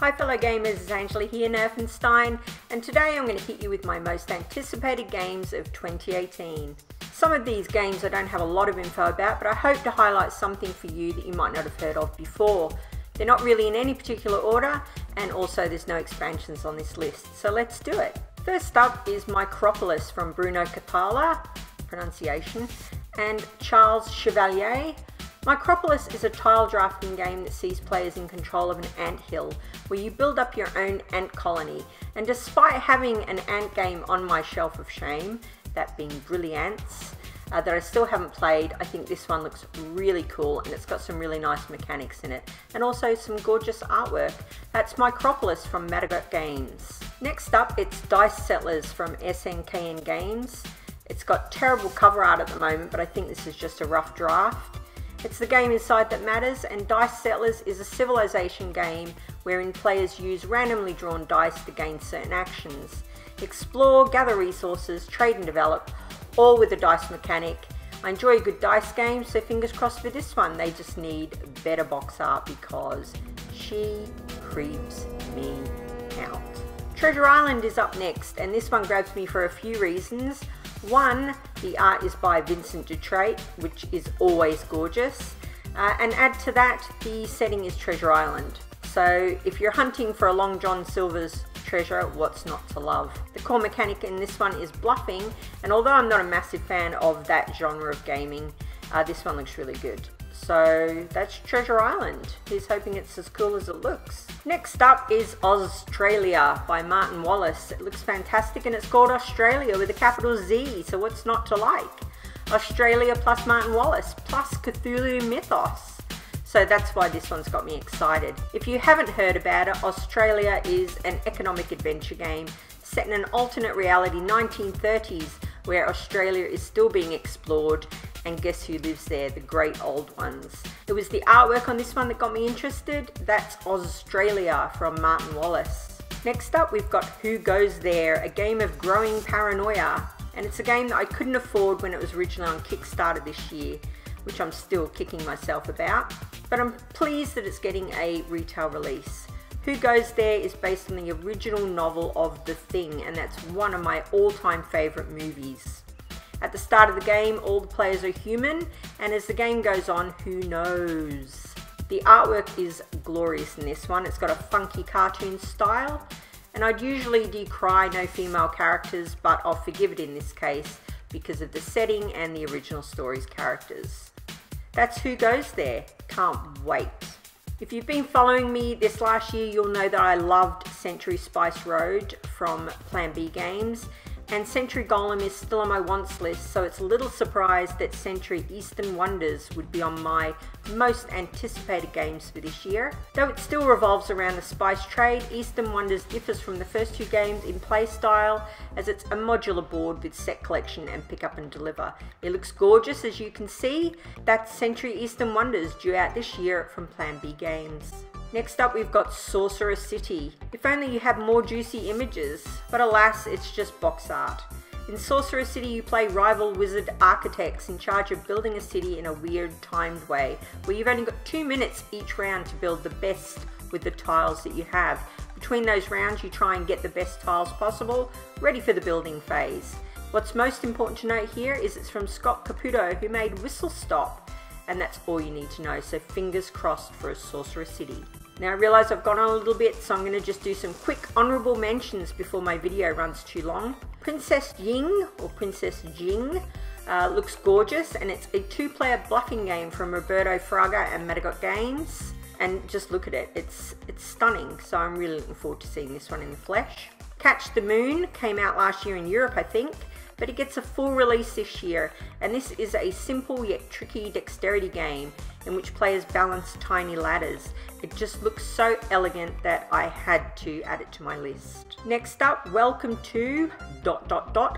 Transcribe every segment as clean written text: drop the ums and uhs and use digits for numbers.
Hi fellow gamers, it's Angela here, Nerfenstein, and today I'm going to hit you with my most anticipated games of 2018. Some of these games I don't have a lot of info about, but I hope to highlight something for you that you might not have heard of before. They're not really in any particular order, and also there's no expansions on this list, so let's do it. First up is Micropolis from Bruno Catala, pronunciation, and Charles Chevalier. Micropolis is a tile drafting game that sees players in control of an anthill, where you build up your own ant colony, and despite having an ant game on my shelf of shame, that being Brilliance, that I still haven't played, I think this one looks really cool and it's got some really nice mechanics in it, and also some gorgeous artwork. That's Micropolis from Madagot Games. Next up, it's Dice Settlers from SNKN Games. It's got terrible cover art at the moment, but I think this is just a rough draft. It's the game inside that matters, and Dice Settlers is a civilization game wherein players use randomly drawn dice to gain certain actions. Explore, gather resources, trade and develop, all with a dice mechanic. I enjoy a good dice game, so fingers crossed for this one. They just need better box art because she creeps me out. Treasure Island is up next, and this one grabs me for a few reasons. One, the art is by Vincent Dutrait, which is always gorgeous, and add to that, the setting is Treasure Island. So if you're hunting for a Long John Silver's treasure, what's not to love? The core mechanic in this one is bluffing, and although I'm not a massive fan of that genre of gaming, this one looks really good. So that's Treasure Island. Here's hoping it's as cool as it looks. Next up is Australia by Martin Wallace. It looks fantastic, and it's called Australia with a capital Z, so what's not to like? Australia plus Martin Wallace plus Cthulhu Mythos. So that's why this one's got me excited. If you haven't heard about it, Australia is an economic adventure game set in an alternate reality 1930s where Australia is still being explored, and guess who lives there? The great old ones. It was the artwork on this one that got me interested. That's Australia from Martin Wallace. Next up, we've got Who Goes There, a game of growing paranoia, and it's a game that I couldn't afford when it was originally on Kickstarter this year, which I'm still kicking myself about, but I'm pleased that it's getting a retail release. Who Goes There is based on the original novel of The Thing, and that's one of my all-time favourite movies. At the start of the game, all the players are human, and as the game goes on, who knows? The artwork is glorious in this one. It's got a funky cartoon style, and I'd usually decry no female characters, but I'll forgive it in this case because of the setting and the original story's characters. That's Who Goes There. Can't wait. If you've been following me this last year, you'll know that I loved Century Spice Road from Plan B Games, and Century Golem is still on my wants list, so it's a little surprised that Century Eastern Wonders would be on my most anticipated games for this year. Though it still revolves around the spice trade, Eastern Wonders differs from the first two games in play style, as it's a modular board with set collection and pick up and deliver. It looks gorgeous, as you can see. That's Century Eastern Wonders, due out this year from Plan B Games. Next up, we've got Sorcerer City. If only you had more juicy images, but alas, it's just box art. In Sorcerer City, you play rival wizard architects in charge of building a city in a weird timed way, where you've only got 2 minutes each round to build the best with the tiles that you have. Between those rounds, you try and get the best tiles possible, ready for the building phase. What's most important to note here is it's from Scott Caputo, who made Whistle Stop, and that's all you need to know, so fingers crossed for a Sorcerer City. Now I realise I've gone on a little bit, so I'm going to just do some quick honourable mentions before my video runs too long. Princess Jing, or Princess Jing, looks gorgeous, and it's a 2-player bluffing game from Roberto Fraga and Madagot Games. And just look at it, it's stunning, so I'm really looking forward to seeing this one in the flesh. Catch the Moon came out last year in Europe, I think, but it gets a full release this year, and this is a simple yet tricky dexterity game in which players balance tiny ladders. It just looks so elegant that I had to add it to my list. Next up, Welcome to ...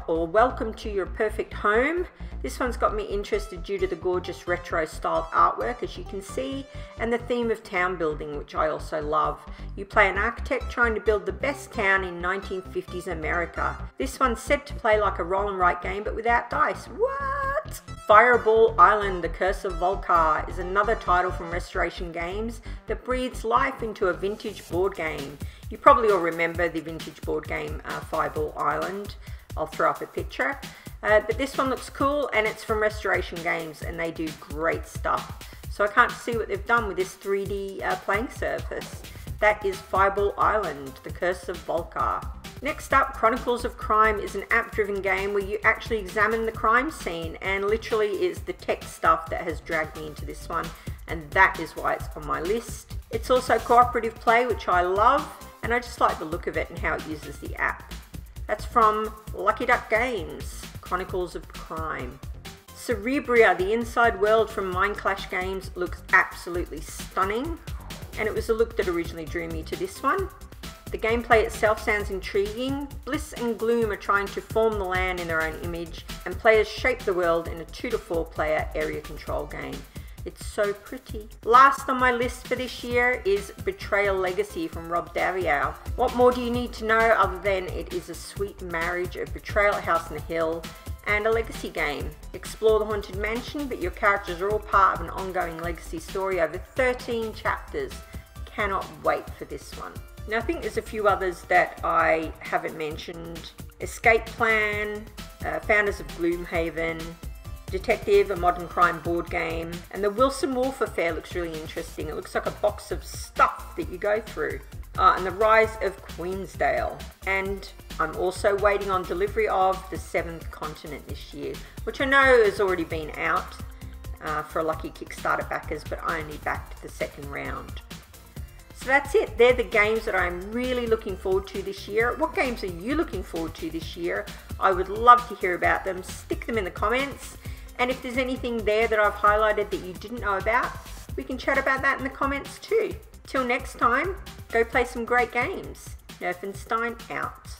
or Welcome to Your Perfect Home. This one's got me interested due to the gorgeous retro styled artwork, as you can see, and the theme of town building, which I also love. You play an architect trying to build the best town in 1950s America. This one's said to play like a roll and write game, but without dice. What? Fireball Island: The Curse of Volcar is another title from Restoration Games that breathes life into a vintage board game. You probably all remember the vintage board game Fireball Island. I'll throw up a picture. But this one looks cool, and it's from Restoration Games, and they do great stuff. So I can't see what they've done with this 3D playing surface. That is Fireball Island: The Curse of Volcar. Next up, Chronicles of Crime is an app-driven game where you actually examine the crime scene, and literally it's the tech stuff that has dragged me into this one, and that is why it's on my list. It's also cooperative play, which I love, and I just like the look of it and how it uses the app. That's from Lucky Duck Games, Chronicles of Crime. Cerebria, the inside world from Mind Clash Games, looks absolutely stunning, and it was a look that originally drew me to this one. The gameplay itself sounds intriguing. Bliss and Gloom are trying to form the land in their own image, and players shape the world in a 2 to 4 player area control game. It's so pretty. Last on my list for this year is Betrayal Legacy from Rob Daviau. What more do you need to know other than it is a sweet marriage of Betrayal at House on the Hill and a legacy game. Explore the haunted mansion, but your characters are all part of an ongoing legacy story over 13 chapters. Cannot wait for this one. Now I think there's a few others that I haven't mentioned. Escape Plan, Founders of Gloomhaven, Detective, a modern crime board game, and the Wilson Wolf Affair looks really interesting. It looks like a box of stuff that you go through. And the Rise of Queensdale. And I'm also waiting on delivery of The Seventh Continent this year, which I know has already been out for lucky Kickstarter backers, but I only backed the second round. So that's it. They're the games that I'm really looking forward to this year. What games are you looking forward to this year? I would love to hear about them. Stick them in the comments. And if there's anything there that I've highlighted that you didn't know about, we can chat about that in the comments too. Till next time, go play some great games. Nerfenstein out.